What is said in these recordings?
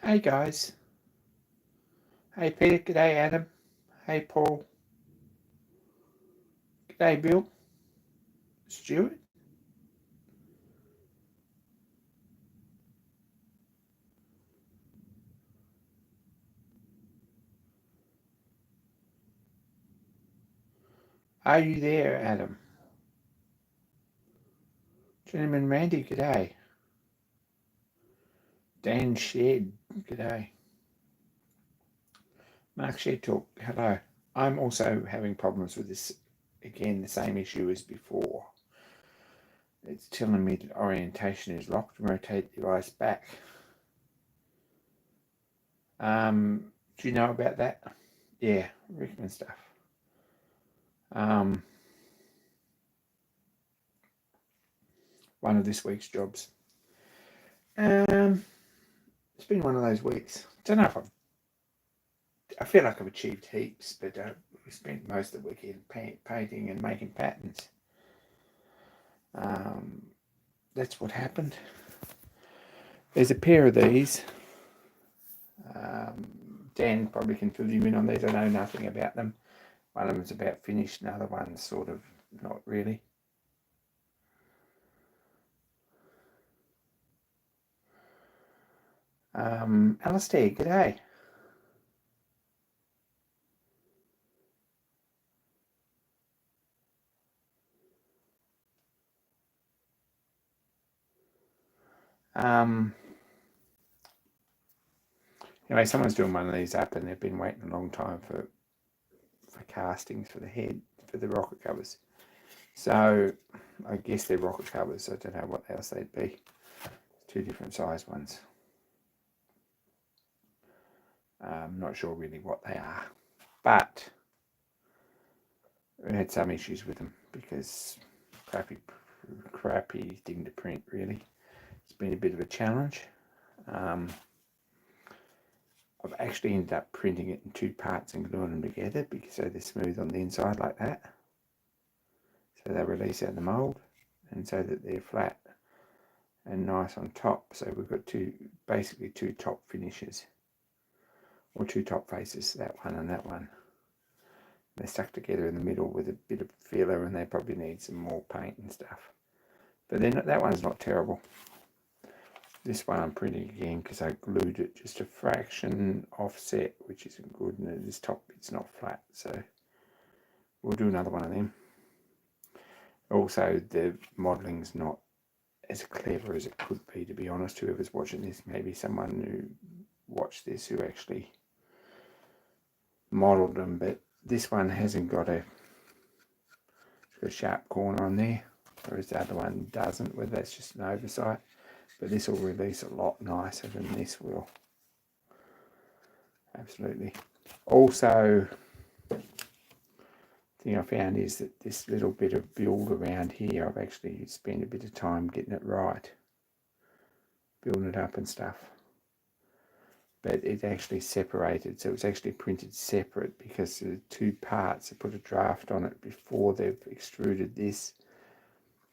Hey guys. Hey Peter. G'day Adam. Hey Paul. G'day Bill. Stuart. Are you there, Adam? Gentleman Randy. G'day. Dan Shed. G'day. Mark Shed Talk. Hello. I'm also having problems with this. Again, the same issue as before. It's telling me that orientation is locked. Rotate the device back. Do you know about that? Yeah, Rickman stuff. One of this week's jobs. It's been one of those weeks. Don't know if I feel like I've achieved heaps, but we spent most of the weekend painting and making patterns. That's what happened. There's a pair of these. Dan probably can fill you in on these. I know nothing about them. One of them's about finished, another one's sort of not really. Alistair, g'day. Anyway, someone's doing one of these up and they've been waiting a long time for castings for the head, for the rocket covers. So I guess they're rocket covers. I don't know what else they'd be. Two different size ones. I'm not sure really what they are, but we had some issues with them because crappy thing to print really. It's been a bit of a challenge. I've actually ended up printing it in two parts and gluing them together because so they're smooth on the inside like that. So they release out of the mould and so that they're flat and nice on top. So we've got basically two top finishes or two top faces, that one and that one. They're stuck together in the middle with a bit of filler and they probably need some more paint and stuff. But then that one's not terrible. This one I'm printing again because I glued it just a fraction offset, which isn't good, and this top bit's not flat, so we'll do another one of them. Also, the modelling's not as clever as it could be, to be honest. Whoever's watching this, maybe someone who watched this who actually modelled them, but this one hasn't got a sharp corner on there, whereas the other one doesn't, whether that's just an oversight. But this will release a lot nicer than this will. Absolutely. Also, the thing I found is that this little bit of build around here, I've actually spent a bit of time getting it right, building it up and stuff. But it actually separated, so it's actually printed separate because the two parts, I put a draft on it before they've extruded this,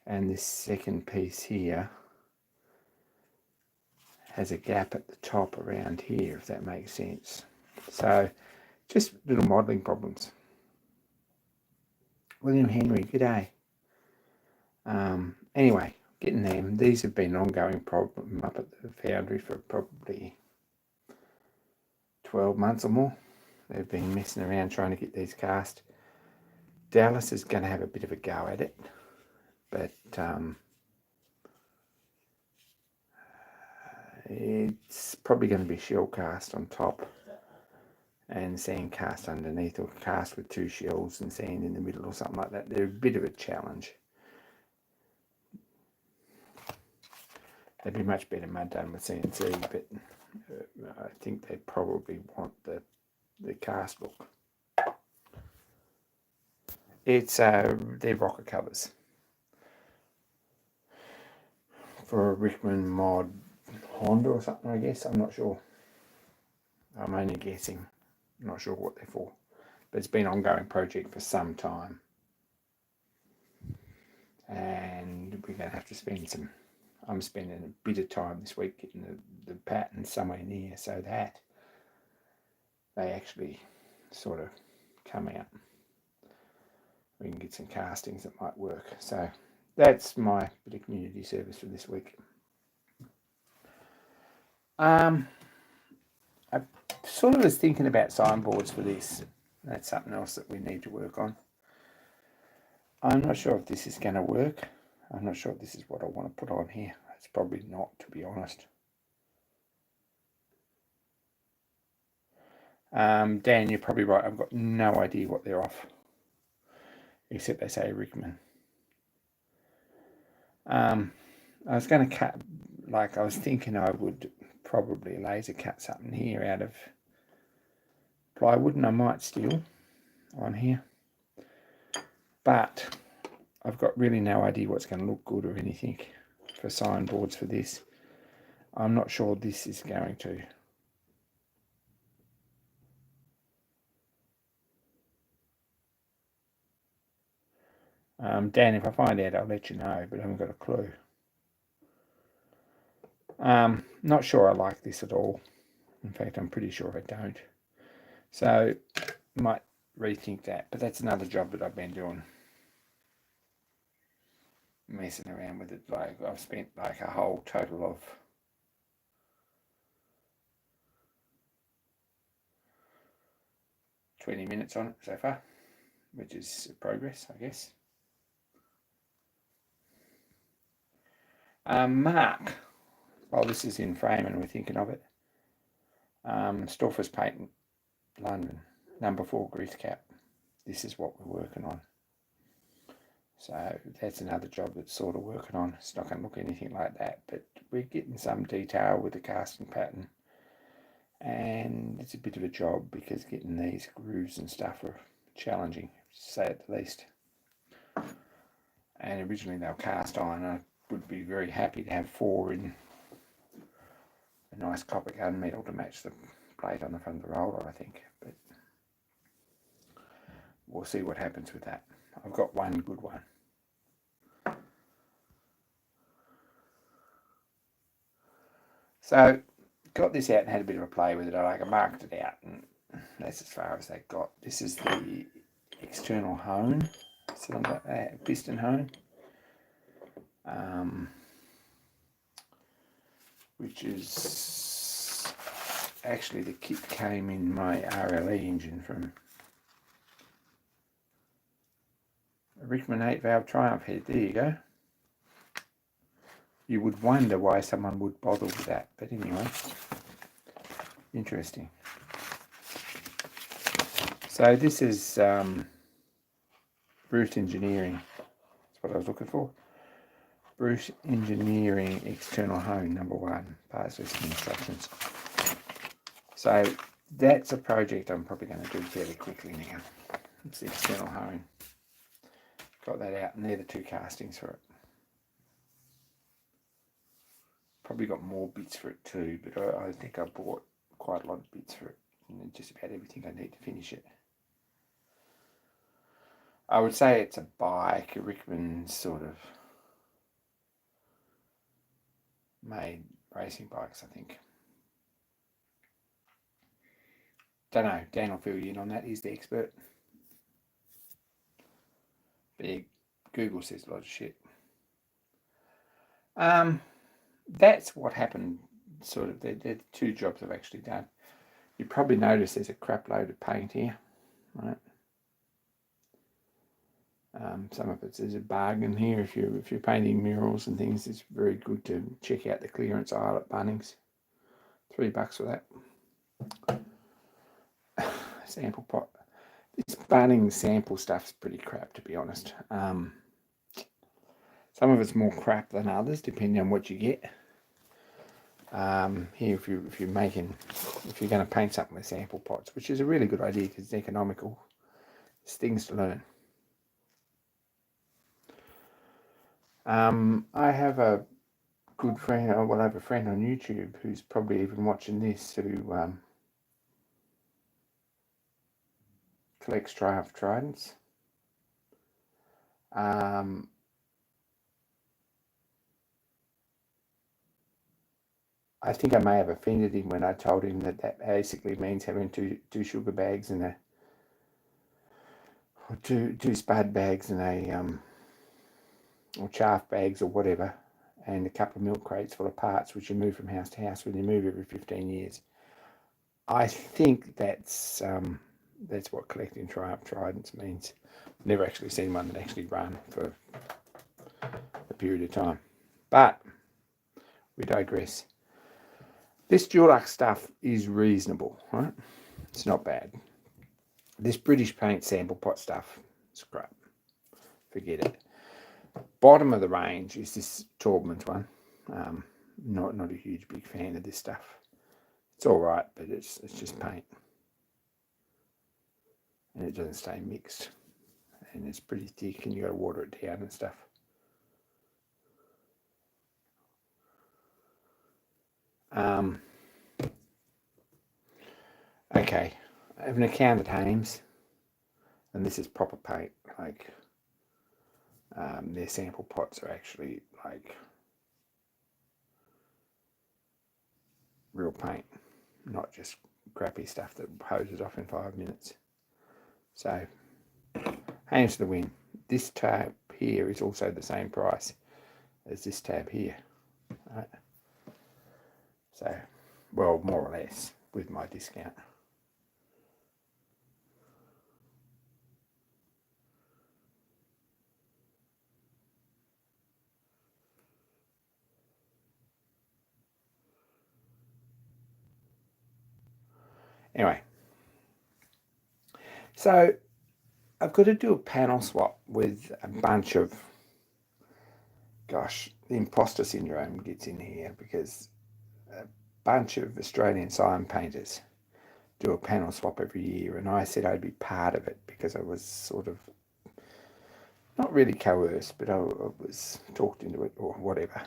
and this second piece here has a gap at the top around here, if that makes sense. So just little modelling problems. William Henry, g'day. Anyway, getting them. These have been an ongoing problem up at the foundry for probably 12 months or more. They've been messing around trying to get these cast. Dallas is going to have a bit of a go at it, but it's probably going to be shell cast on top and sand cast underneath, or cast with two shells and sand in the middle or something like that. They're a bit of a challenge. They'd be much better mud done with CNC, but I think they probably want the cast look. It's they're rocket covers for a Rickman mod Honda or something, I guess. I'm not sure. I'm only guessing. I'm not sure what they're for, but it's been an ongoing project for some time, and we're going to have to spend some, I'm spending a bit of time this week getting the pattern somewhere near so that they actually sort of come out. We can get some castings that might work. So that's my bit of community service for this week. I sort of was thinking about signboards for this. That's something else that we need to work on. I'm not sure if this is going to work. I'm not sure if this is what I want to put on here. It's probably not, to be honest. Dan, you're probably right. I've got no idea what they're off, except they say Rickman. I was going to cut, like I was thinking I would probably laser cut something here out of plywood, and I might still on here. But I've got really no idea what's going to look good or anything for signboards for this. I'm not sure this is going to. Dan, if I find out, I'll let you know, but I haven't got a clue. Not sure I like this at all. In fact, I'm pretty sure I don't. So, might rethink that, but that's another job that I've been doing. Messing around with it. Like, I've spent like a whole total of 20 minutes on it so far, which is progress, I guess. Mark, well, this is in frame and we're thinking of it. Storfers Patent, London, number 4 grease cap. This is what we're working on. So that's another job that's sort of working on. It's not going to look anything like that, but we're getting some detail with the casting pattern. And it's a bit of a job because getting these grooves and stuff are challenging, to say at the least. And originally they were cast iron. I would be very happy to have 4 in a nice copper gunmetal to match the plate on the front of the roller, I think. But we'll see what happens with that. I've got one good one. So got this out and had a bit of a play with it. I marked it out, and that's as far as they got. This is the external hone, cylinder, piston hone, which is actually the kit came in my RLE engine from a Rickman 8 valve Triumph head. There you go. You would wonder why someone would bother with that, but anyway, interesting. So this is Bruce Engineering. That's what I was looking for. Bruce Engineering external hone number 1, parts list and instructions. So that's a project I'm probably going to do fairly quickly now. It's the external hone. Got that out, and they're the 2 castings for it. Probably got more bits for it too, but I think I bought quite a lot of bits for it, and just about everything I need to finish it. I would say it's a bike, a Rickman sort of made racing bikes, I think. Don't know, Dan will fill you in on that, he's the expert. But yeah, Google says a lot of shit. That's what happened, sort of. They're the 2 jobs I've actually done. You probably notice there's a crap load of paint here, right? Some of it is a bargain here. If you're painting murals and things, it's very good to check out the clearance aisle at Bunnings. $3 for that. Sample pot. This Bunnings sample stuff's pretty crap, to be honest. Some of it's more crap than others, depending on what you get. Here, if you're going to paint something with sample pots, which is a really good idea because it's economical. There's things to learn. I have a good friend, I have a friend on YouTube who's probably even watching this, who collects Triumph Tridents. I think I may have offended him when I told him that basically means having two sugar bags and or two spud bags and or chaff bags or whatever, and a couple of milk crates full of parts which you move from house to house when you move every 15 years. I think that's what collecting Triumph Tridents means. Never actually seen one that actually run for a period of time. But we digress. This Dulux stuff is reasonable, right? It's not bad. This British paint sample pot stuff, it's crap. Forget it. Bottom of the range is this Taubman's one. Not a huge big fan of this stuff. It's all right, but it's just paint, and it doesn't stay mixed, and it's pretty thick, and you got to water it down and stuff. Okay, I have an account at Hames, and this is proper paint. Like, their sample pots are actually like real paint, not just crappy stuff that hoses off in 5 minutes. So, Hames to the win. This tab here is also the same price as this tab here, right? So, well, more or less with my discount. Anyway, so I've got to do a panel swap with a bunch of, gosh, the imposter syndrome gets in here because a bunch of Australian sign painters do a panel swap every year, and I said I'd be part of it because I was sort of not really coerced, but I was talked into it or whatever.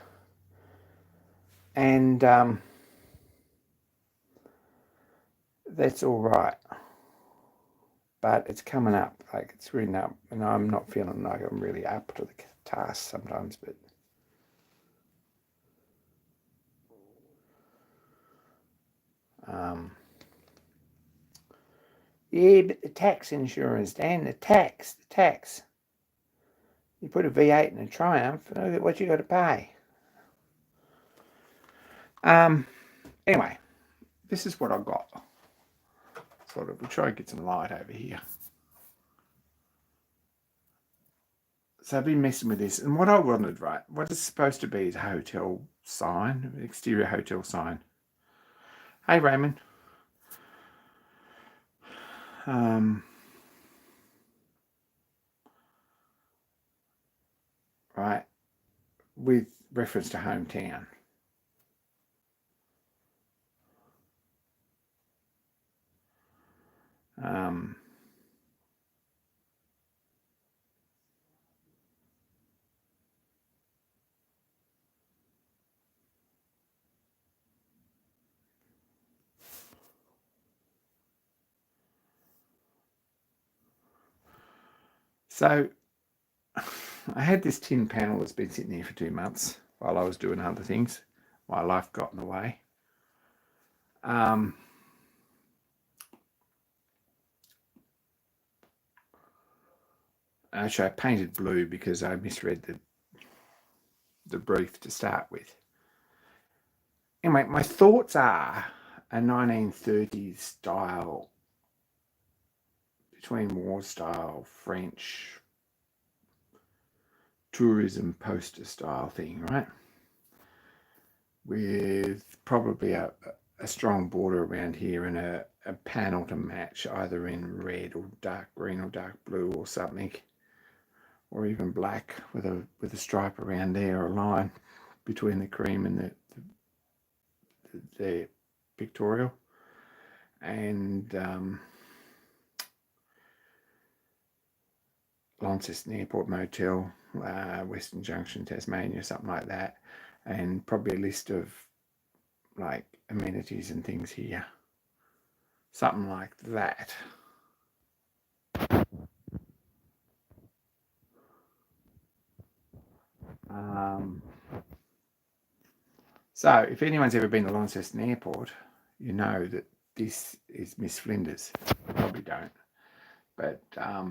And that's all right, but it's coming up, like it's written up, and I'm not feeling like I'm really up to the task sometimes, but yeah, but the tax insurance, Dan, the tax. You put a V8 in a Triumph, look at what you got to pay. Anyway, this is what I got. Sort of, we'll try and get some light over here. So I've been messing with this, and what I wanted, right, what it's supposed to be is a hotel sign, an exterior hotel sign. Hey, Raymond. Right, with reference to hometown. So I had this tin panel that's been sitting here for 2 months while I was doing other things. My life got in the way. Actually, I painted blue because I misread the brief to start with. Anyway, my thoughts are a 1930s style, between war style, French tourism poster style thing, right? With probably a strong border around here and a panel to match, either in red or dark green or dark blue or something, or even black with a stripe around there, or a line between the cream and the pictorial. And Launceston Airport Motel, Western Junction, Tasmania, something like that, and probably a list of like amenities and things here, something like that. So if anyone's ever been to Launceston Airport, you know that this is Miss Flinders. You probably don't. But yeah.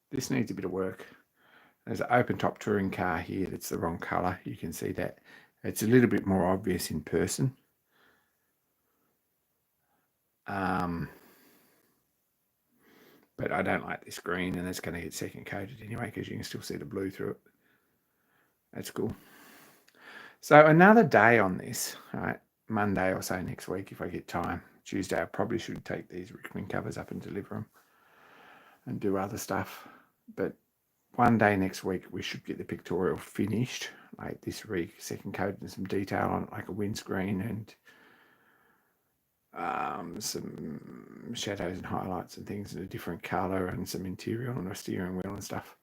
This needs a bit of work. There's an open top touring car here that's the wrong colour. You can see that. It's a little bit more obvious in person. But I don't like this green, and it's going to get second coated anyway because you can still see the blue through it. That's cool. So another day on this, right? Monday or so next week if I get time. Tuesday I probably should take these Rickman covers up and deliver them and do other stuff. But one day next week we should get the pictorial finished, like this week, second coat and some detail on it, like a windscreen and some shadows and highlights and things in a different colour and some interior on a steering wheel and stuff.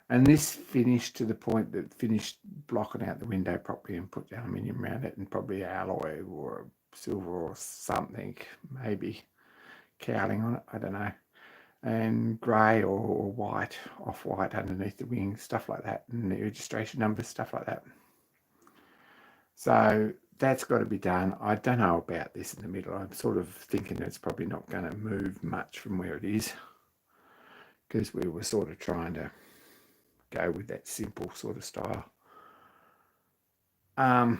And this finished to the point that finished blocking out the window properly and put the aluminium around it and probably alloy or silver or something, maybe cowling on it, I don't know. And grey or white, off-white underneath the wings, stuff like that, and the registration numbers, stuff like that. So that's got to be done. I don't know about this in the middle. I'm sort of thinking it's probably not going to move much from where it is because we were sort of trying to go with that simple sort of style. And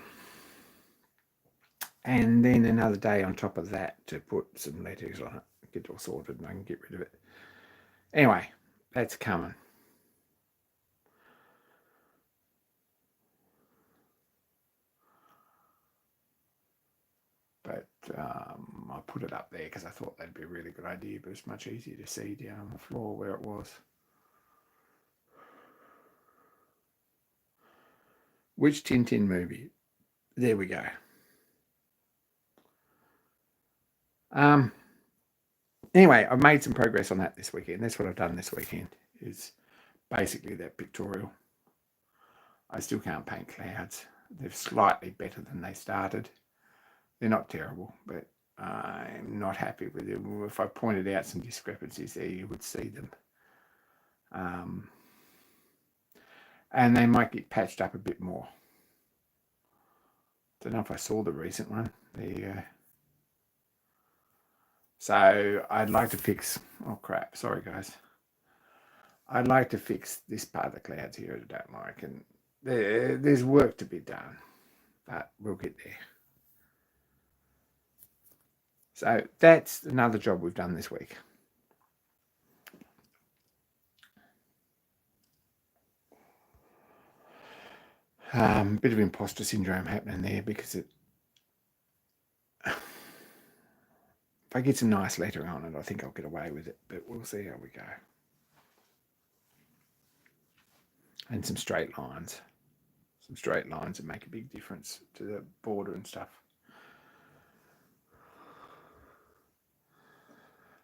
then another day on top of that to put some letters on it, get it all sorted and I can get rid of it. Anyway, that's coming. But I put it up there because I thought that'd be a really good idea, but it's much easier to see down on the floor where it was. Which Tintin movie? There we go. Anyway, I've made some progress on that this weekend. That's what I've done this weekend, is basically that pictorial. I still can't paint clouds. They're slightly better than they started. They're not terrible, but I'm not happy with them. If I pointed out some discrepancies there, you would see them. And they might get patched up a bit more. Don't know if I saw the recent one. There you go. So I'd like to fix, oh crap, sorry guys. I'd like to fix this part of the clouds here I don't like, and there's work to be done, but we'll get there. So that's another job we've done this week. Bit of imposter syndrome happening there because if I get some nice lettering on it, I think I'll get away with it, but we'll see how we go. And some straight lines. Some straight lines that make a big difference to the border and stuff.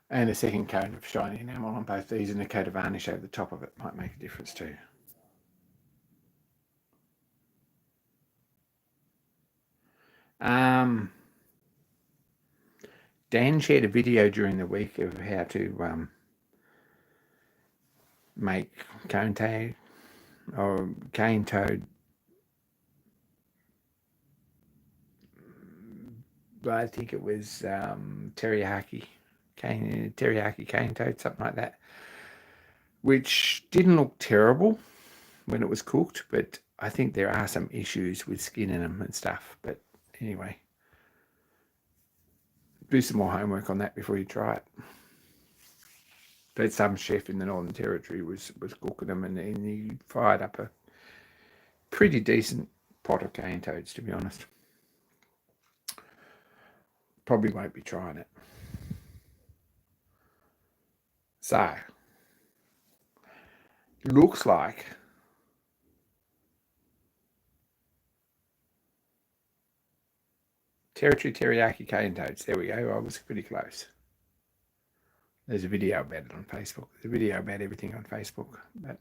And a second coat of shiny enamel on both these and a coat of varnish over the top of it might make a difference too. Dan shared a video during the week of how to make cane toad or cane toad. I think it was teriyaki cane toad, something like that, which didn't look terrible when it was cooked, but I think there are some issues with skin in them and stuff. But anyway, do some more homework on that before you try it. But some chef in the Northern Territory was cooking them, and he fired up a pretty decent pot of cane toads, to be honest. Probably won't be trying it. So, looks like Territory teriyaki cane toads. There we go. I was pretty close. There's a video about it on Facebook. There's a video about everything on Facebook. But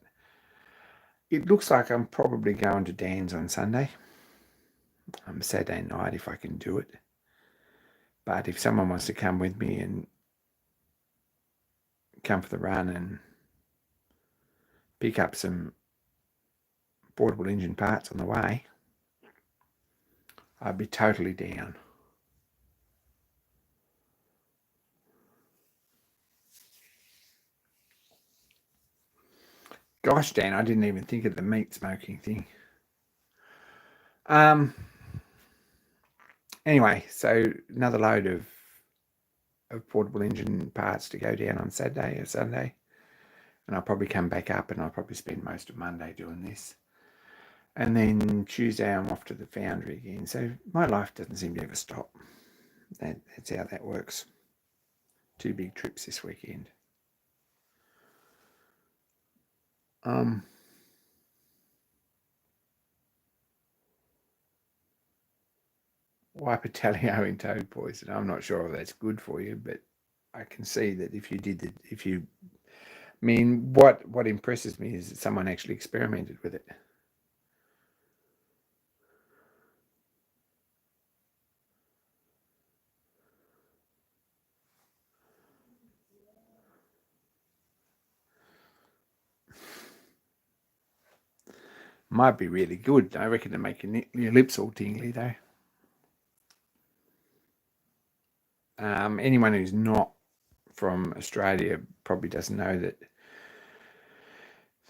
it looks like I'm probably going to Dan's on Sunday. Saturday night if I can do it. But if someone wants to come with me and come for the run and pick up some portable engine parts on the way, I'd be totally down. Gosh, Dan, I didn't even think of the meat smoking thing. Anyway, so another load of portable engine parts to go down on Saturday or Sunday. And I'll probably come back up and I'll probably spend most of Monday doing this. And then Tuesday I'm off to the foundry again. So my life doesn't seem to ever stop. That's how that works. 2 big trips this weekend. Wipetalio in toad poison. I'm not sure if that's good for you, but I can see that what impresses me is that someone actually experimented with it. Might be really good. I reckon to make your lips all tingly though. Anyone who's not from Australia probably doesn't know that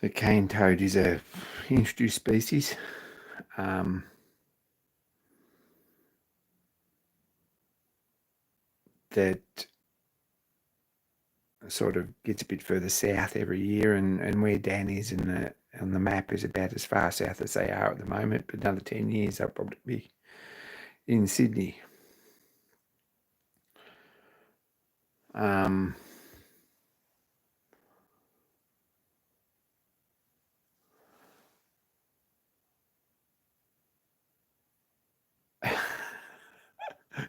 the cane toad is a introduced species. That sort of gets a bit further south every year, and where Dan is on the map is about as far south as they are at the moment. But another 10 years, they'll probably be in Sydney.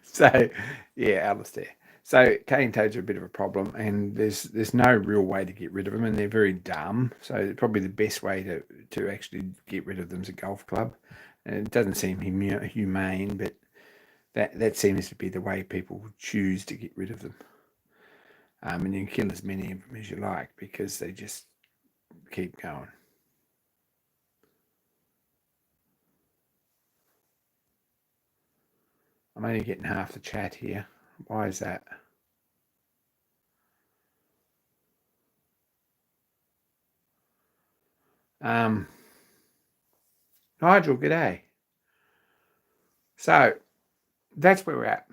So, yeah, Alistair. So cane toads are a bit of a problem, and there's no real way to get rid of them, and they're very dumb. So probably the best way to actually get rid of them is a golf club. And it doesn't seem humane, but that seems to be the way people choose to get rid of them. And you can kill as many of them as you like because they just keep going. I'm only getting half the chat here. Why is that? Nigel, g'day. So that's where we're at.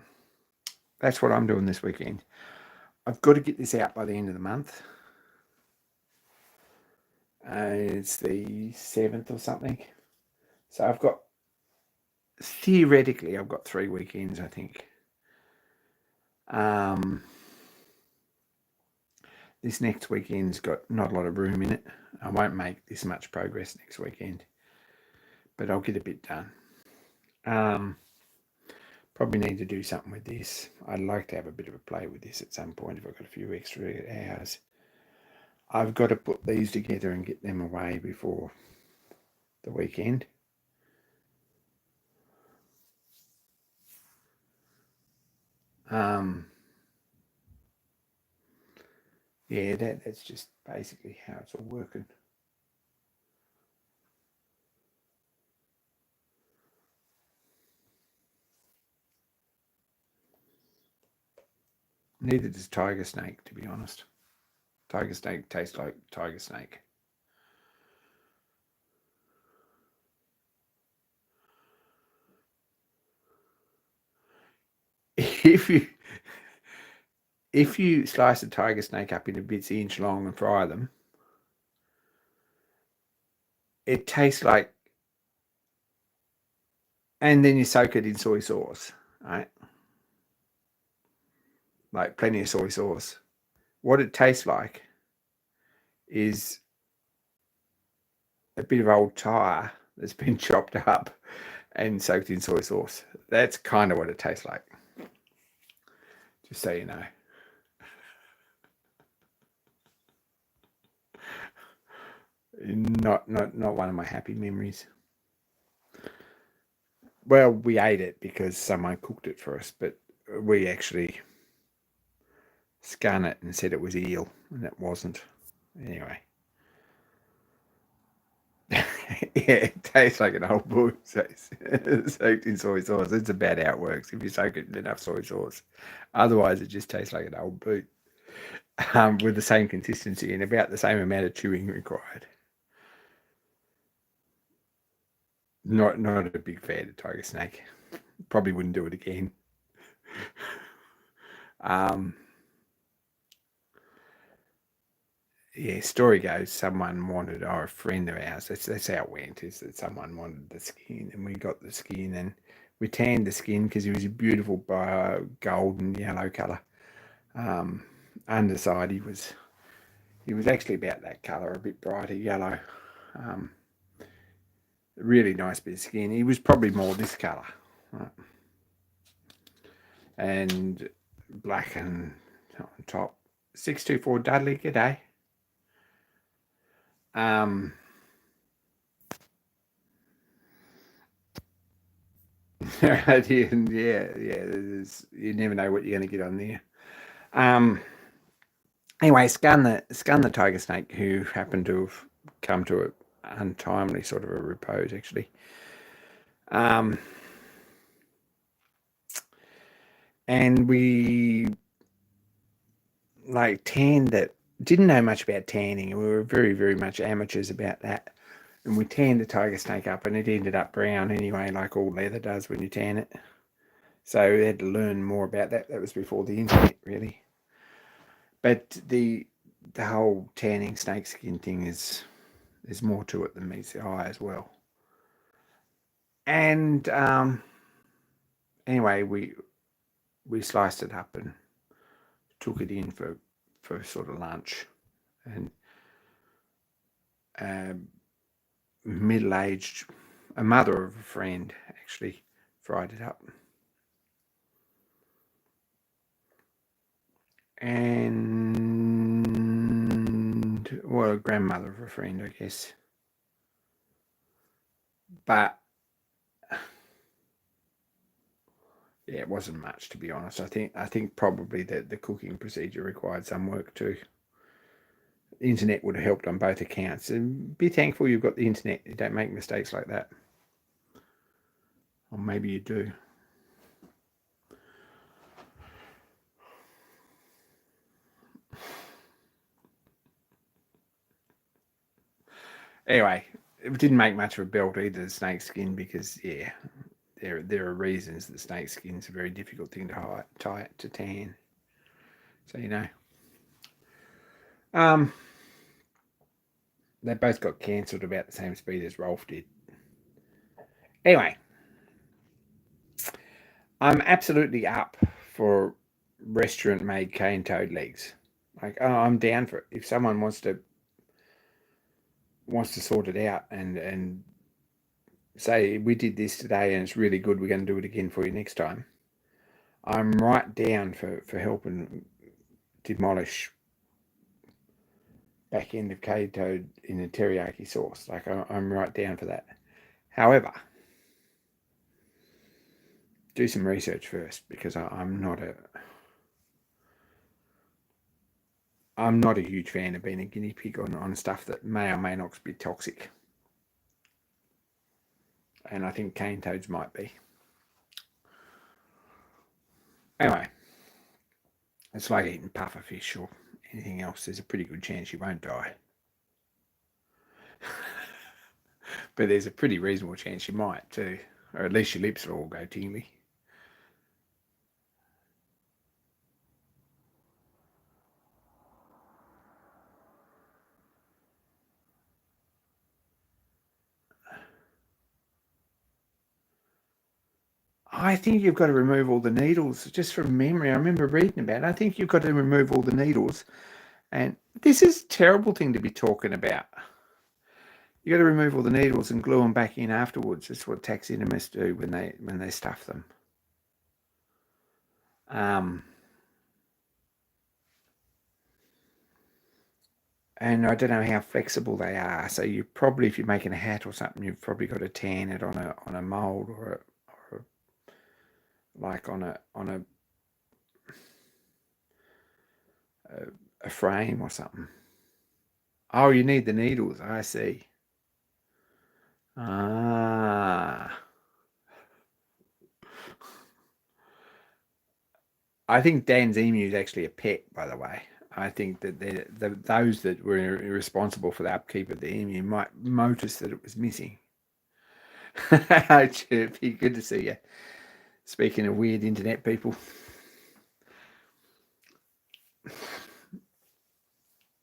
That's what I'm doing this weekend. I've got to get this out by the end of the month. It's the 7th or something. So theoretically, I've got 3 weekends, I think. This next weekend's got not a lot of room in it. I won't make this much progress next weekend, but I'll get a bit done. Probably need to do something with this. I'd like to have a bit of a play with this at some point if I've got a few extra hours. I've got to put these together and get them away before the weekend. Yeah, that's just basically how it's all working. Neither does tiger snake, to be honest. Tiger snake tastes like tiger snake. If you slice a tiger snake up into bits inch long and fry them, it tastes like, and then you soak it in soy sauce, right? Like plenty of soy sauce. What it tastes like is a bit of old tire that's been chopped up and soaked in soy sauce. That's kind of what it tastes like. Just so you know. Not one of my happy memories. Well, we ate it because someone cooked it for us, but we actually scun it and said it was eel, and it wasn't. Anyway. Yeah, it tastes like an old boot soaked in soy sauce. It's about how it works if you soak it in enough soy sauce. Otherwise, it just tastes like an old boot with the same consistency and about the same amount of chewing required. Not a big fan of tiger snake. Probably wouldn't do it again. Yeah, story goes, someone wanted, a friend of ours, that's how it went, is that someone wanted the skin, and we got the skin, and we tanned the skin because it was a beautiful golden yellow colour. Underside, he was actually about that colour, a bit brighter yellow. Really nice bit of skin. He was probably more this colour, right? And black and on top. 624 Dudley, g'day. Yeah, you never know what you're going to get on there. Anyway, scun the tiger snake, who happened to have come to an untimely sort of a repose, actually. And we tanned it. Didn't know much about tanning, and we were very, very much amateurs about that. And we tanned the tiger snake up, and it ended up brown anyway, like all leather does when you tan it. So we had to learn more about that. That was before the internet, really. But the whole tanning snakeskin thing there's more to it than meets the eye as well. And anyway, we sliced it up and took it in for sort of lunch. And middle-aged, a mother of a friend actually fried it up. And, well, a grandmother of a friend, I guess. But yeah, it wasn't much, to be honest. I think probably that the cooking procedure required some work too. The internet would have helped on both accounts. And be thankful you've got the internet. You don't make mistakes like that. Or maybe you do. Anyway, it didn't make much of a belt either, the snake skin, because yeah, there are reasons that snake skin's a very difficult thing to tan. So you know. They both got cancelled about the same speed as Rolf did. Anyway, I'm absolutely up for restaurant-made cane toad legs. I'm down for it. If someone wants to sort it out and say, we did this today and it's really good, we're going to do it again for you next time, I'm right down for helping demolish back end of cane toad in a teriyaki sauce. I'm right down for that. However, do some research first, because I'm not a huge fan of being a guinea pig on stuff that may or may not be toxic. And I think cane toads might be. Anyway, it's like eating puffer fish or anything else. There's a pretty good chance you won't die. But there's a pretty reasonable chance you might too. Or at least your lips will all go tingly. I think you've got to remove all the needles, just from memory. I remember reading about it. I think you've got to remove all the needles. And this is a terrible thing to be talking about. You got to remove all the needles and glue them back in afterwards. That's what taxidermists do when they stuff them. And I don't know how flexible they are. So you probably, if you're making a hat or something, you've probably got to tan it on a mold or like on a a frame or something. Oh, you need the needles. I see. Ah. I think Dan's emu is actually a pet, by the way. I think that those that were responsible for the upkeep of the emu might notice that it was missing. It'd be good to see you. Speaking of weird internet people,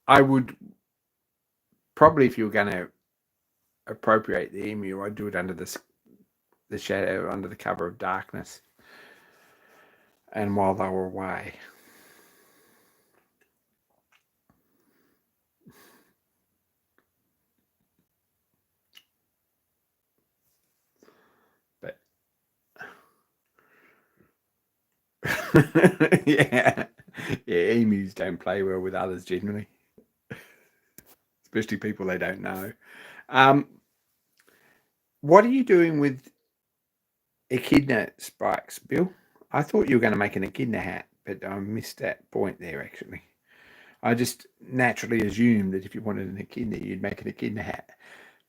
I would probably, if you were going to appropriate the emu, I'd do it under the shadow, under the cover of darkness, and while they were away. But yeah, emus don't play well with others generally, especially people they don't know. What are you doing with echidna spikes, Bill? I thought you were going to make an echidna hat, but I missed that point there, actually. I just naturally assumed that if you wanted an echidna, you'd make an echidna hat.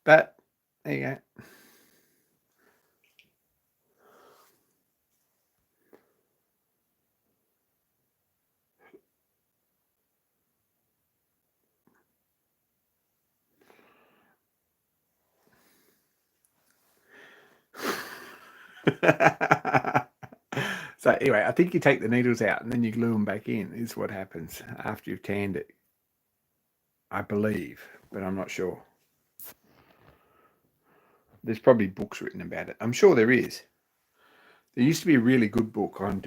But there you go. So anyway, I think you take the needles out and then you glue them back in, is what happens after you've tanned it. I believe, but I'm not sure. There's probably books written about it. I'm sure there is. There used to be a really good book on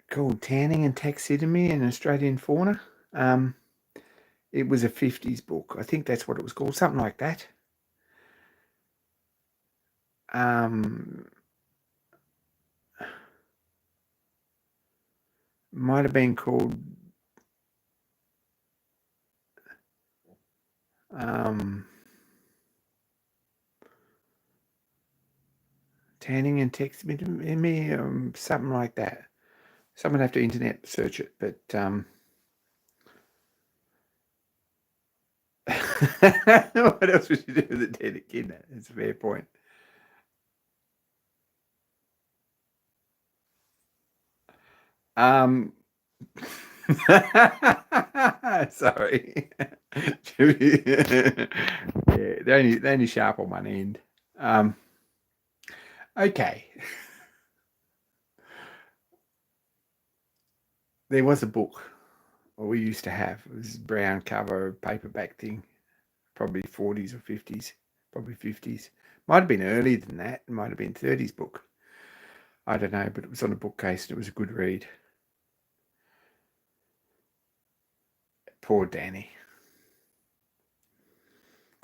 called Tanning and Taxidermy in Australian Fauna. It was a 50s book. I think that's what it was called, something like that. Might have been called Tanning and Taxidermy, something like that. Someone have to internet search it, but what else would you do with a dead echidna? It's a fair point. Sorry. Yeah, they only sharp on one end. Okay. There was a book, or we used to have. It was brown cover, paperback thing, probably 40s or 50s, probably 50s. Might have been earlier than that. It might have been 30s book. I don't know, but it was on a bookcase and it was a good read. Poor Danny.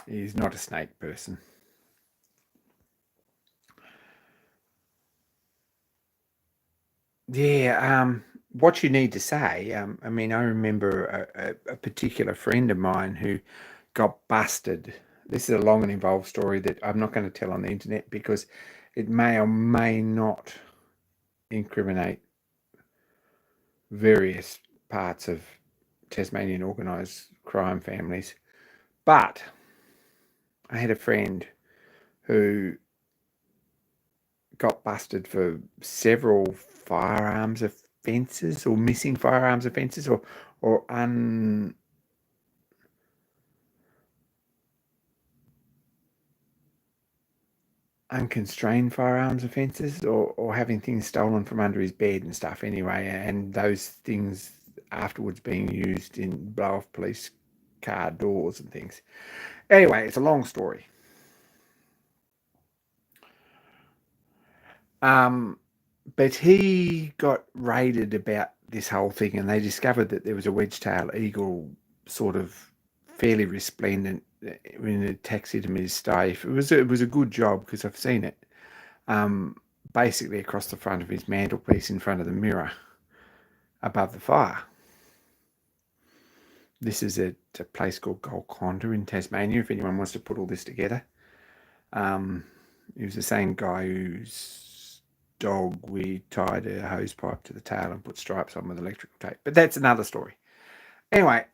He's not a snake person. Yeah, what you need to say, I mean, I remember a particular friend of mine who got busted. This is a long and involved story that I'm not going to tell on the internet because it may or may not incriminate various parts of Tasmanian organised crime families. But I had a friend who got busted for several firearms offences or missing firearms offences or unconstrained firearms offences or having things stolen from under his bed and stuff anyway, and those things afterwards being used in blow off police car doors and things. Anyway, it's a long story. But he got raided about this whole thing, and they discovered that there was a wedge-tailed eagle, sort of fairly resplendent, in a taxidermy's stave. It was a good job because I've seen it. Basically across the front of his mantelpiece, in front of the mirror, above the fire. This is at a place called Golconda in Tasmania. If anyone wants to put all this together, he was the same guy who's dog, we tied a hose pipe to the tail and put stripes on with electrical tape. But that's another story. Anyway,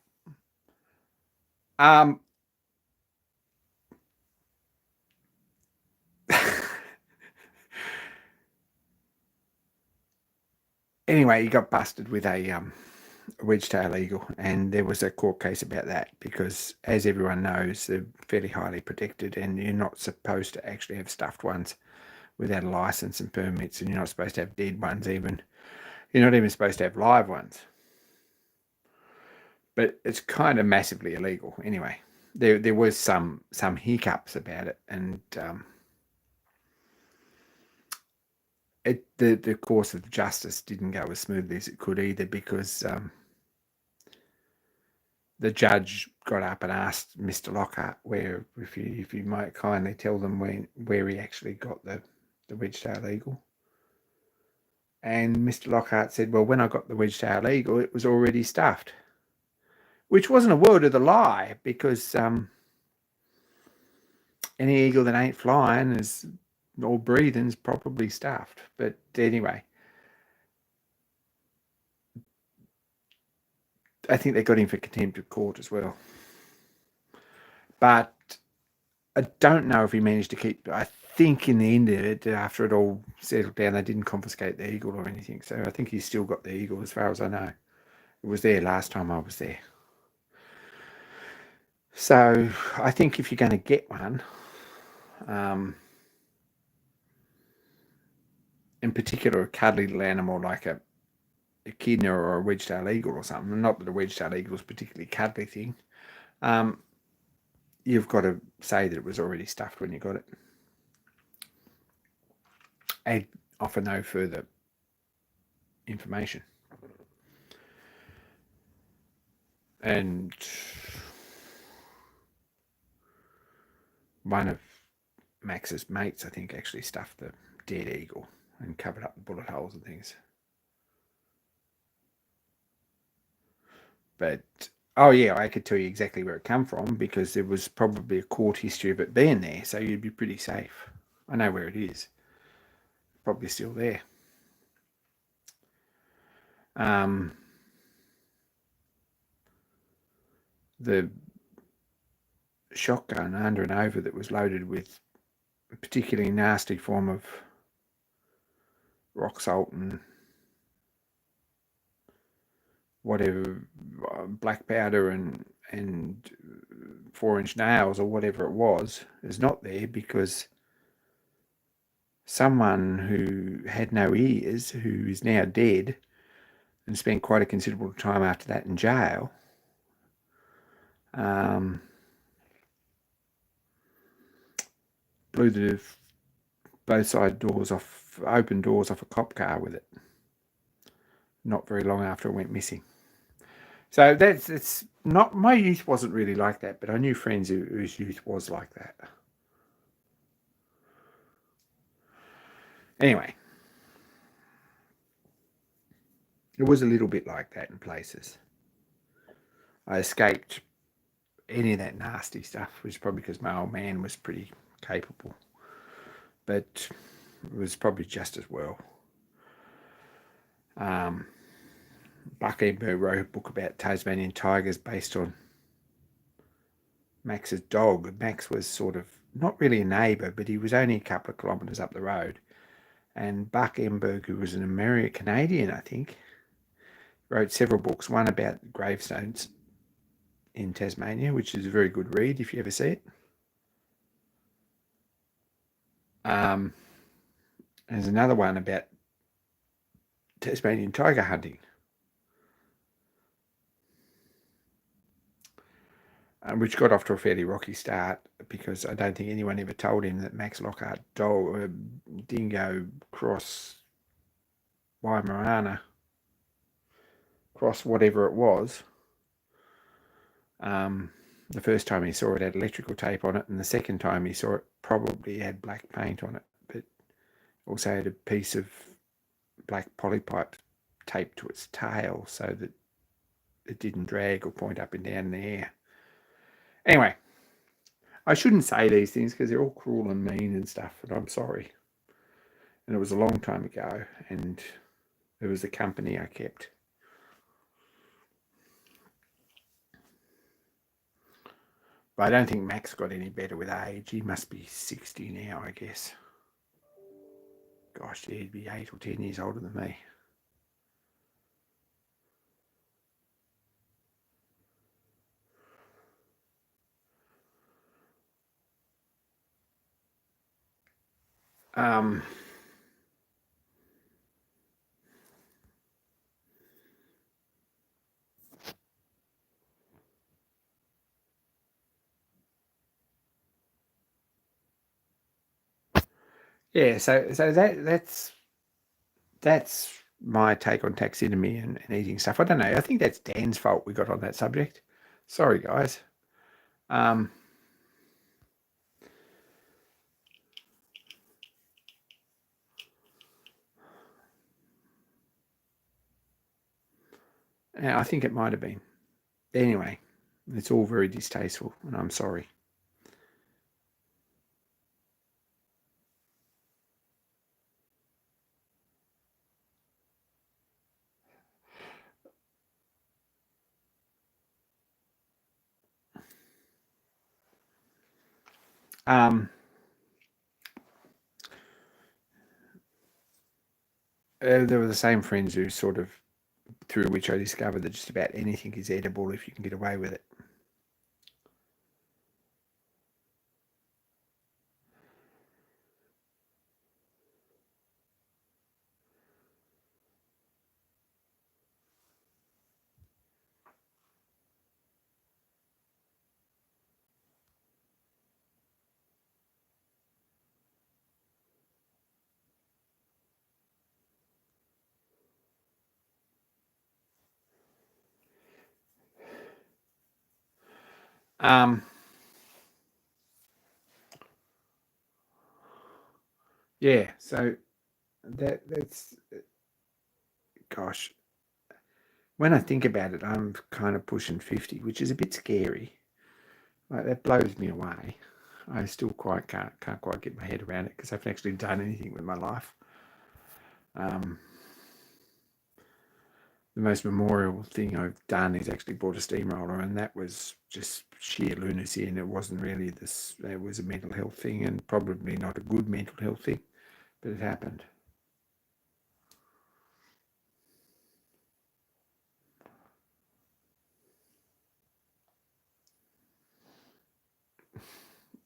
anyway, he got busted with a wedge-tail eagle, and there was a court case about that because, as everyone knows, they're fairly highly protected, and you're not supposed to actually have stuffed ones without a license and permits, and you're not supposed to have dead ones even. You're not even supposed to have live ones. But it's kind of massively illegal. Anyway, there was some hiccups about it, and the course of justice didn't go as smoothly as it could either, because the judge got up and asked Mr. Lockhart if you might kindly tell them where he actually got the wedge-tail eagle. And Mr. Lockhart said, well, when I got the wedge-tail eagle, it was already stuffed. Which wasn't a word of the lie, because any eagle that ain't flying or breathing is probably stuffed. But anyway, I think they got him for contempt of court as well. But I don't know if he managed to keep. I think in the end of it, after it all settled down, they didn't confiscate the eagle or anything. So I think he's still got the eagle, as far as I know. It was there last time I was there. So I think if you're going to get one, in particular a cuddly little animal like a echidna or a wedge-tail eagle or something, not that a wedge-tail eagle is a particularly cuddly thing, you've got to say that it was already stuffed when you got it. And offer no further information. And one of Max's mates, I think, actually stuffed the dead eagle and covered up the bullet holes and things. But, oh yeah, I could tell you exactly where it come from, because there was probably a court history of it being there, so you'd be pretty safe. I know where it is. Probably still there. The shotgun under and over that was loaded with a particularly nasty form of rock salt and whatever, black powder and 4-inch nails or whatever it was, is not there, because someone who had no ears, who is now dead and spent quite a considerable time after that in jail, blew both side doors off, open doors off a cop car with it, not very long after it went missing. So it's not, my youth wasn't really like that, but I knew friends whose youth was like that. Anyway, it was a little bit like that in places. I escaped any of that nasty stuff, which is probably because my old man was pretty capable, but it was probably just as well. Buck Edinburgh wrote a book about Tasmanian tigers based on Max's dog. Max was sort of not really a neighbour, but he was only a couple of kilometres up the road. And Buck Edinburgh, who was an Canadian, I think, wrote several books, one about gravestones in Tasmania, which is a very good read if you ever see it. There's another one about Tasmanian tiger hunting, which got off to a fairly rocky start, because I don't think anyone ever told him that Max Lockhart dingo cross Waimorana, cross whatever it was. The first time he saw it had electrical tape on it, and the second time he saw it probably had black paint on it, but also had a piece of black polypipe taped to its tail so that it didn't drag or point up and down in the air. Anyway, I shouldn't say these things because they're all cruel and mean and stuff, and I'm sorry. And it was a long time ago, and it was the company I kept. But I don't think Mac's got any better with age. He must be 60 now, I guess. Gosh, yeah, he'd be 8 or 10 years older than me. Yeah, so that's my take on taxidermy and eating stuff. I don't know. I think that's Dan's fault we got on that subject. Sorry, guys. I think it might have been. Anyway, it's all very distasteful, and I'm sorry. There were the same friends who sort of, through which I discovered that just about anything is edible if you can get away with it. Yeah, so that's gosh. When I think about it, I'm kind of pushing 50, which is a bit scary. Like, that blows me away. I still can't quite get my head around it because I haven't actually done anything with my life. The most memorial thing I've done is actually bought a steamroller, and that was just sheer lunacy, and it wasn't really this. It was a mental health thing, and probably not a good mental health thing, but it happened.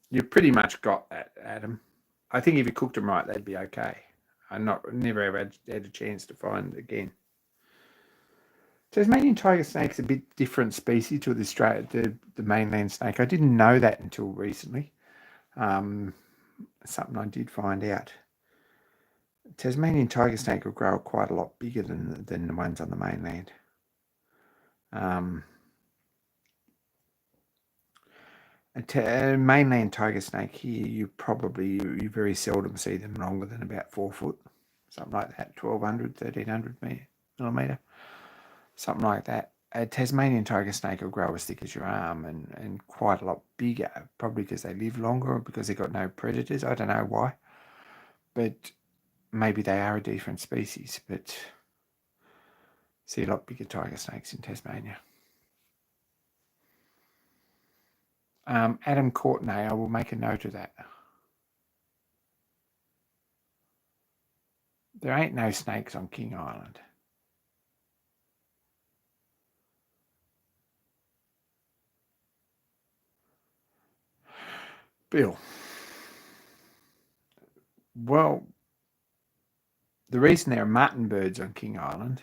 You pretty much got that, Adam. I think if you cooked them right, they'd be okay. I never ever had a chance to find it again. Tasmanian tiger snake's a bit different species to the mainland snake. I didn't know that until recently. Something I did find out. Tasmanian tiger snake will grow quite a lot bigger than the ones on the mainland. A mainland tiger snake here, you very seldom see them longer than about 4 foot, something like that, 1200, 1300 millimeter, something like that. A Tasmanian tiger snake will grow as thick as your arm and quite a lot bigger, probably because they live longer or because they've got no predators. I don't know why, but maybe they are a different species, but see a lot bigger tiger snakes in Tasmania. Adam Courtenay, I will make a note of that. There ain't no snakes on King Island. Bill. Well, the reason there are mutton birds on King Island.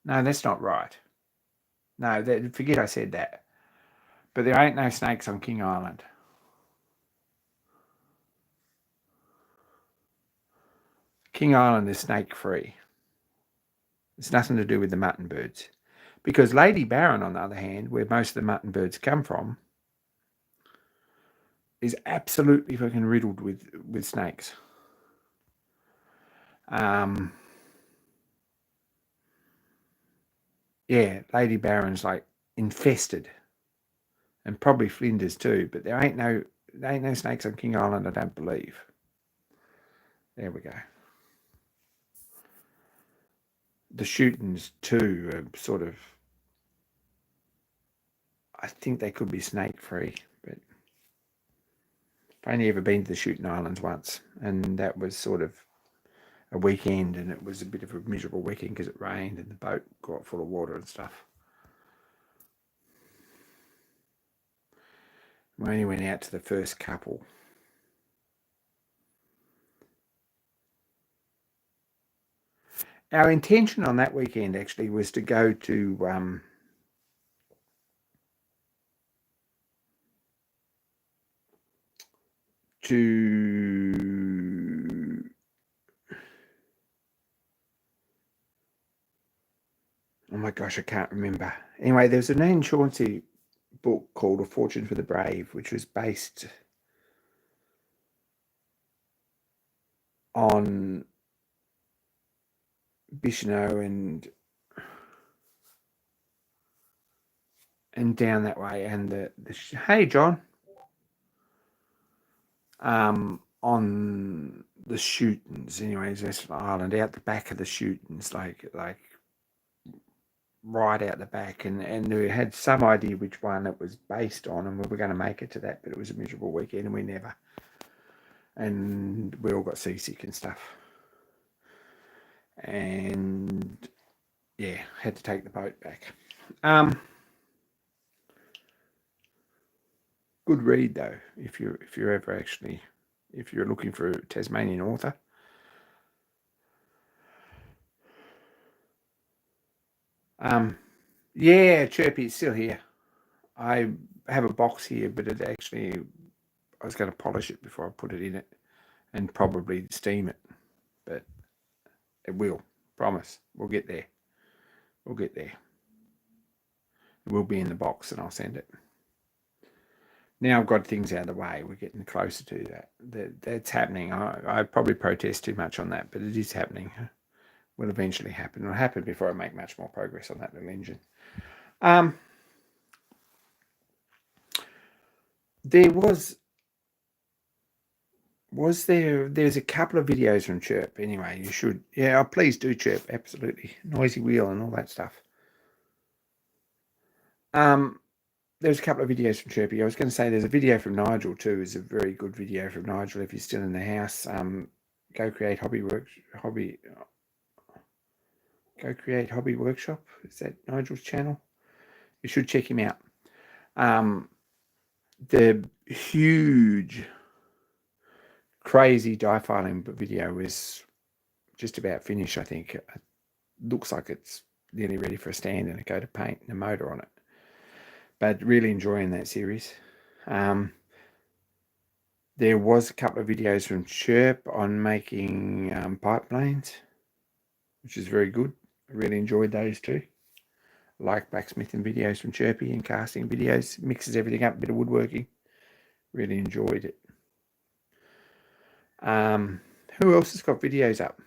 No, that's not right. No, forget I said that. But there ain't no snakes on King Island. King Island is snake free. It's nothing to do with the mutton birds. Because Lady Barron, on the other hand, where most of the mutton birds come from, is absolutely fucking riddled with snakes. Yeah, Lady Barron's like infested, and probably Flinders too. But there ain't no snakes on King Island, I don't believe. There we go. The shootings too are sort of, I think they could be snake free, but I've only ever been to the shooting islands once, and that was sort of a weekend, and it was a bit of a miserable weekend because it rained and the boat got full of water and stuff. We only went out to the first couple. Our intention on that weekend actually was to go to oh my gosh, I can't remember. Anyway, there was an insurance book called A Fortune for the Brave, which was based on Bicheno and down that way, and hey John, on the shootings, anyways, that's Island, out the back of the shootings, like right out the back, and we had some idea which one it was based on, and we were going to make it to that, but it was a miserable weekend, and we never, and we all got seasick and stuff, and yeah, had to take the boat back. Good read though, if you're ever actually, if you're looking for a Tasmanian author. Yeah, Chirpy is still here. I have a box here, but it actually, I was going to polish it before I put it in it and probably steam it, but it will, promise. We'll get there. We'll get there. It will be in the box and I'll send it. Now I've got things out of the way, we're getting closer to that. That's happening. I probably protest too much on that, but it is happening. It will eventually happen. It'll happen before I make much more progress on that little engine. There there's a couple of videos from Chirp anyway. You should, yeah, please do, Chirp, absolutely. Noisy wheel and all that stuff. There's a couple of videos from Chirpy. I was going to say there's a video from Nigel too. Is a very good video from Nigel. If you're still in the house, Go Create Hobby Workshop. Is that Nigel's channel? You should check him out. The huge, crazy die filing video is just about finished. I think it looks like it's nearly ready for a stand and a coat of paint and a motor on it. But really enjoying that series. There was a couple of videos from Chirp on making pipeplanes, which is very good. I really enjoyed those too. Like blacksmithing videos from Chirpy and casting videos. Mixes everything up, a bit of woodworking. Really enjoyed it. Who else has got videos up?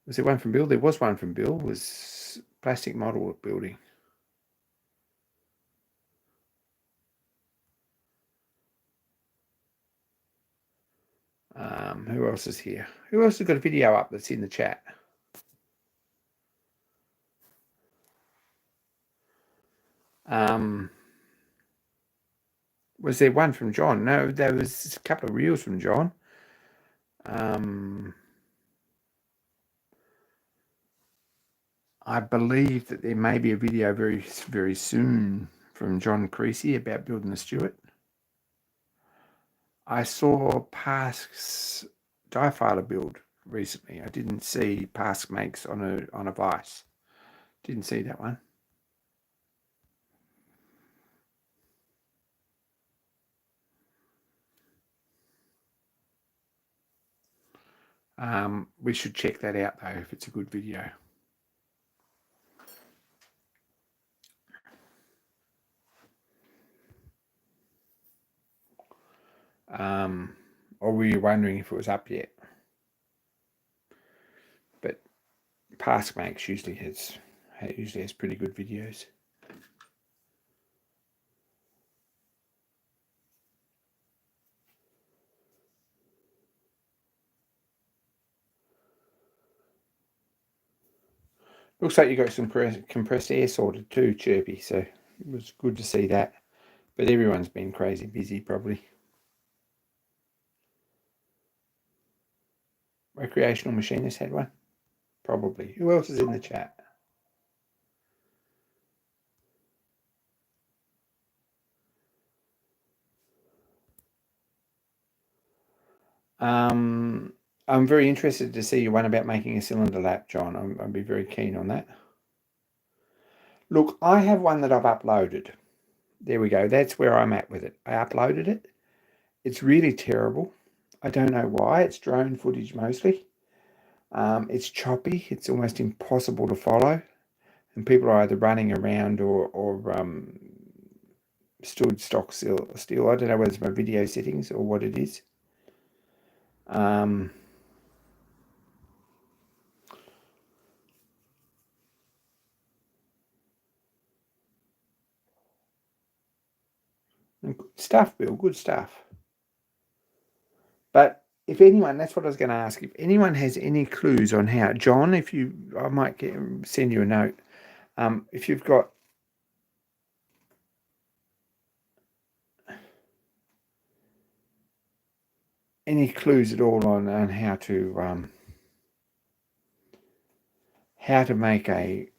Was there one from Bill? There was one from Bill. It was plastic model building. Who else is here? Who else has got a video up that's in the chat? Was there one from John? No, there was a couple of reels from John. I believe that there may be a video very, very soon from John Creasy about building the Stuart. I saw Pask's die filer build recently. I didn't see Pask makes on a vise. Didn't see that one. We should check that out though if it's a good video. Or were you wondering if it was up yet? But Pask makes usually has pretty good videos. Looks like you got some compressed air sorted too, Chirpy, so it was good to see that. But everyone's been crazy busy probably. Recreational Machinist had one? Probably. Who else is in the chat? I'm very interested to see your one about making a cylinder lap, John. I'd be very keen on that. Look, I have one that I've uploaded. There we go. That's where I'm at with it. I uploaded it. It's really terrible. I don't know why. It's drone footage mostly. It's choppy. It's almost impossible to follow. And people are either running around or stood stock still. I don't know whether it's my video settings or what it is. Good stuff, Bill. Good stuff. But if anyone, that's what I was going to ask. If anyone has any clues on how, John, I might send you a note. If you've got any clues at all on how to make a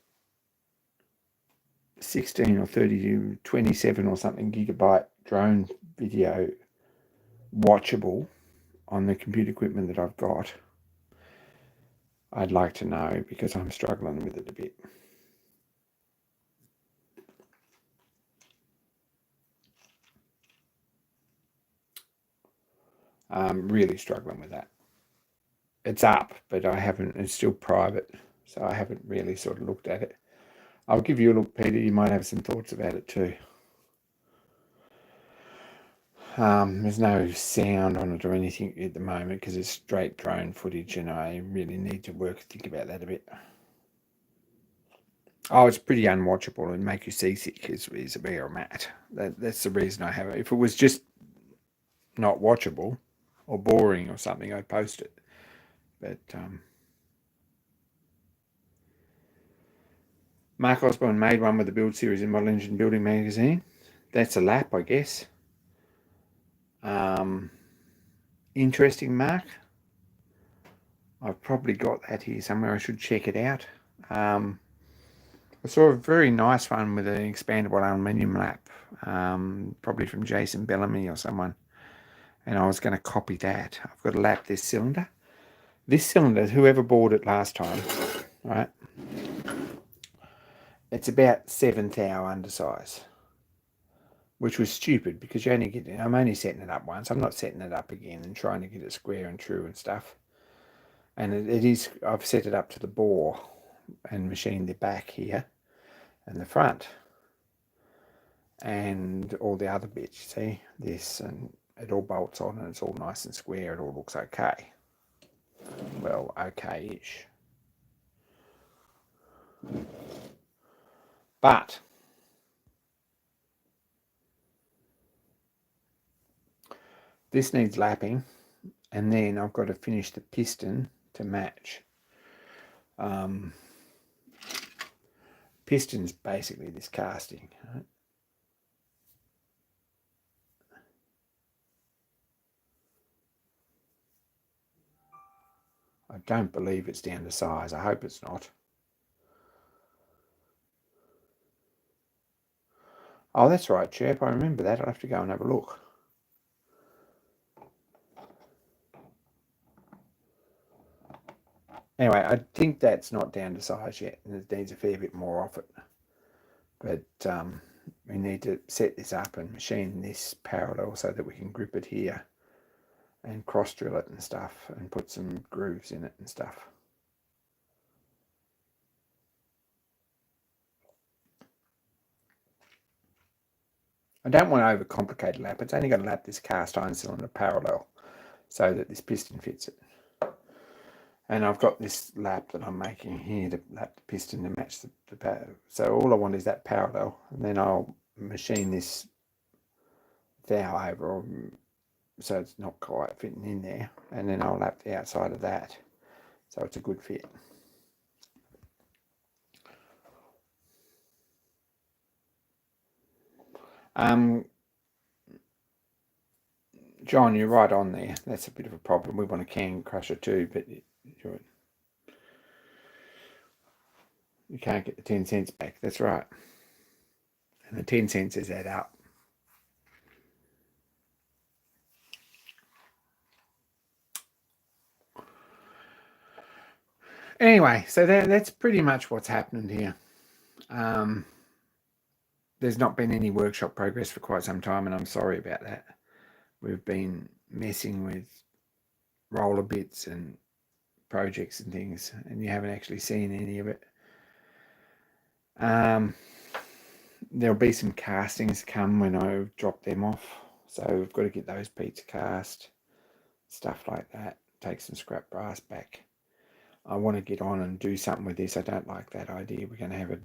16 or 30 27 or something gigabyte drone video watchable on the computer equipment that I've got, I'd like to know, because I'm struggling with it a bit. I'm really struggling with that. It's up, but it's still private, so I haven't really sort of looked at it. I'll give you a look, Peter. You might have some thoughts about it too. There's no sound on it or anything at the moment because it's straight drone footage, and I really need to think about that a bit. Oh, it's pretty unwatchable and make you seasick is where I'm at. That's the reason I have it. If it was just not watchable or boring or something, I'd post it. But Mark Osborne made one with the build series in Model Engine Building magazine. That's a lap, I guess. Interesting, Mark. I've probably got that here somewhere. I should check it out. I saw a very nice one with an expandable aluminium lap, probably from Jason Bellamy or someone, and I was going to copy that. I've got to lap this cylinder. This cylinder, whoever bought it last time, right? It's about 7th hour undersize, which was stupid because I'm only setting it up once. I'm not setting it up again and trying to get it square and true and stuff. And it is, I've set it up to the bore and machined the back here and the front and all the other bits. See this, and it all bolts on and it's all nice and square. It all looks okay. Well, okay-ish. But this needs lapping, and then I've got to finish the piston to match. Piston's basically this casting. Right? I don't believe it's down to size. I hope it's not. Oh, that's right, chap. I remember that. I'll have to go and have a look. Anyway, I think that's not down to size yet, and it needs a fair bit more off it. But we need to set this up and machine this parallel so that we can grip it here and cross drill it and stuff and put some grooves in it and stuff. I don't want to overcomplicate a lap. It's only going to lap this cast iron cylinder parallel so that this piston fits it. And I've got this lap that I'm making here to lap the piston to match the power. So all I want is that parallel, and then I'll machine this thou over so it's not quite fitting in there, and then I'll lap the outside of that so it's a good fit. John, you're right on there. That's a bit of a problem. We want a can crusher too, but you can't get the 10 cents back. That's right. And the 10 cents is add up. Anyway, so that's pretty much what's happened here. There's not been any workshop progress for quite some time, and I'm sorry about that. We've been messing with roller bits and projects and things, and you haven't actually seen any of it. There'll be some castings come when I drop them off, so we've got to get those pizza cast, stuff like that, take some scrap brass back. I want to get on and do something with this. I don't like that idea. We're going to have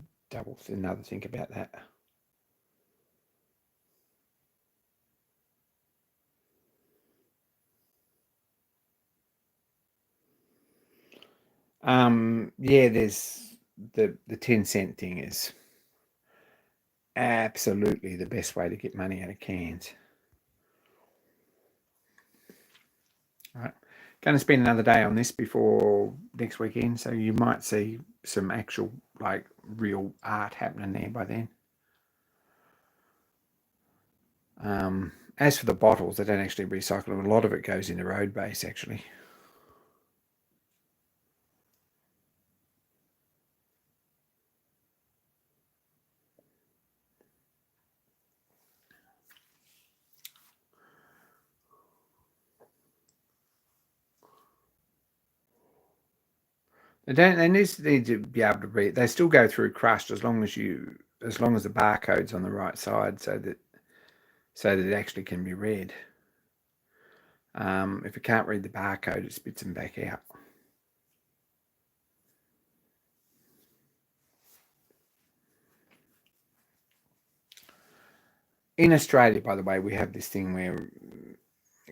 another think about that. Yeah, there's the 10 cent thing is absolutely the best way to get money out of cans. All right, going to spend another day on this before next weekend, so you might see some actual like real art happening there by then. As for the bottles, they don't actually recycle them. A lot of it goes into road base actually. They need to be able to read. They still go through crushed as long as the barcode's on the right side, so that it actually can be read. If it can't read the barcode, it spits them back out. In Australia, by the way, we have this thing where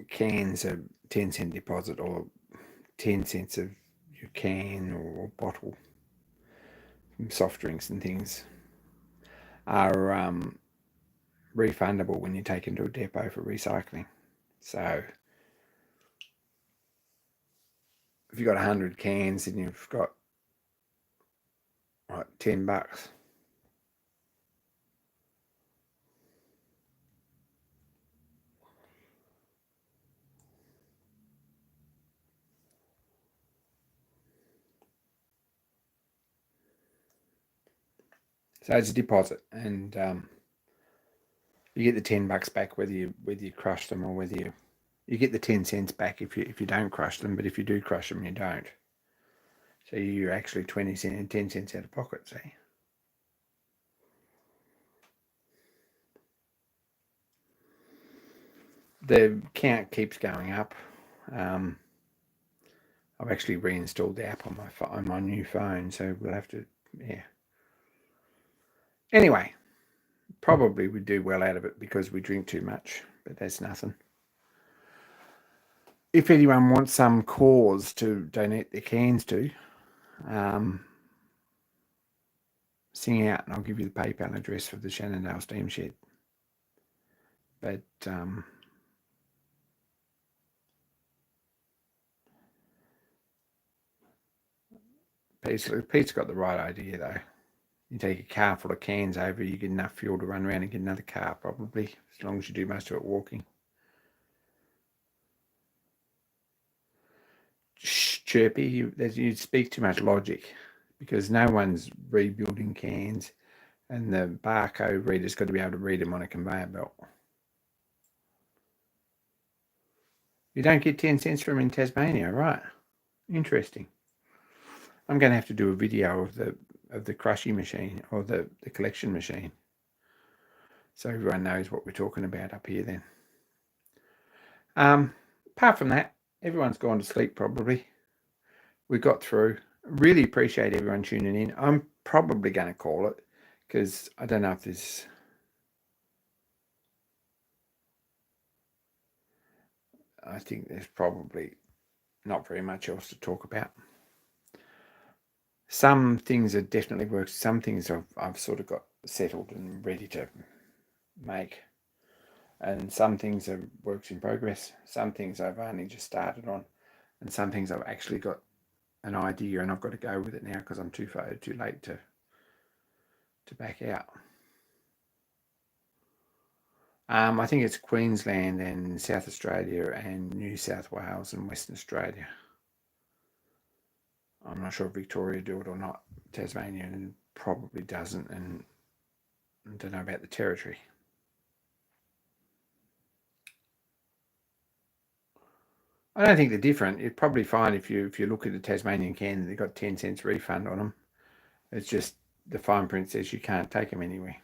cans are 10 cent deposit, or 10 cents of your can or bottle, soft drinks and things, are refundable when you take into a depot for recycling. So if you've got 100 cans and you've got what, $10. So it's a deposit, and you get the $10 back whether you crush them or whether you get the 10 cents back if you don't crush them, but if you do crush them, you don't. So you're actually 20 cents and 10 cents out of pocket, see? The count keeps going up. I've actually reinstalled the app on my new phone, so we'll have to, yeah. Anyway, probably we do well out of it because we drink too much, but that's nothing. If anyone wants some cause to donate their cans to, sing out and I'll give you the PayPal address for the Shannondale Steam Shed. But Pete's got the right idea though. You take a car full of cans over, you get enough fuel to run around and get another car probably, as long as you do most of it walking. Chirpy, you speak too much logic, because no one's rebuilding cans, and the barcode reader's got to be able to read them on a conveyor belt. You don't get 10 cents from them in Tasmania, right? Interesting. I'm going to have to do a video of the crushing machine, or the collection machine, so everyone knows what we're talking about up here then. Apart from that, everyone's gone to sleep probably. We got through. Really appreciate everyone tuning in. I'm probably going to call it, because I don't know if there's... I think there's probably not very much else to talk about. Some things are definitely worked. Some things I've sort of got settled and ready to make. And some things are works in progress. Some things I've only just started on. And some things I've actually got an idea and I've got to go with it now because I'm too late to back out. I think it's Queensland and South Australia and New South Wales and Western Australia. I'm not sure if Victoria do it or not. Tasmania probably doesn't, and I don't know about the territory. I don't think they're different. You'd probably find if you look at the Tasmanian can, they've got 10 cents refund on them. It's just the fine print says you can't take them anywhere.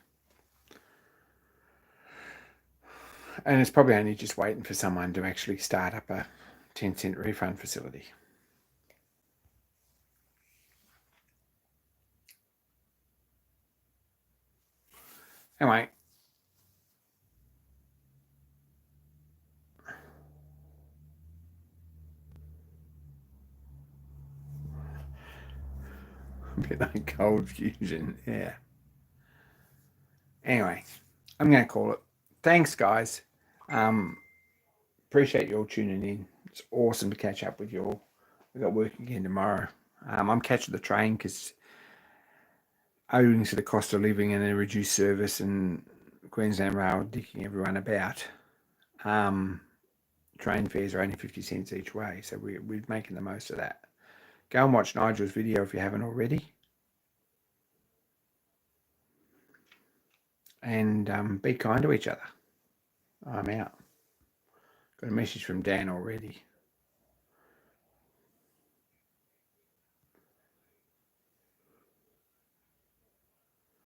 And it's probably only just waiting for someone to actually start up a 10-cent refund facility. Anyway, a bit like Cold Fusion, yeah. Anyway, I'm going to call it. Thanks, guys. Appreciate you all tuning in. It's awesome to catch up with you all. We've got work again tomorrow. I'm catching the train because owing to the cost of living and a reduced service and Queensland Rail dicking everyone about, train fares are only 50 cents each way, so we're making the most of that. Go and watch Nigel's video if you haven't already. And be kind to each other. I'm out. Got a message from Dan already.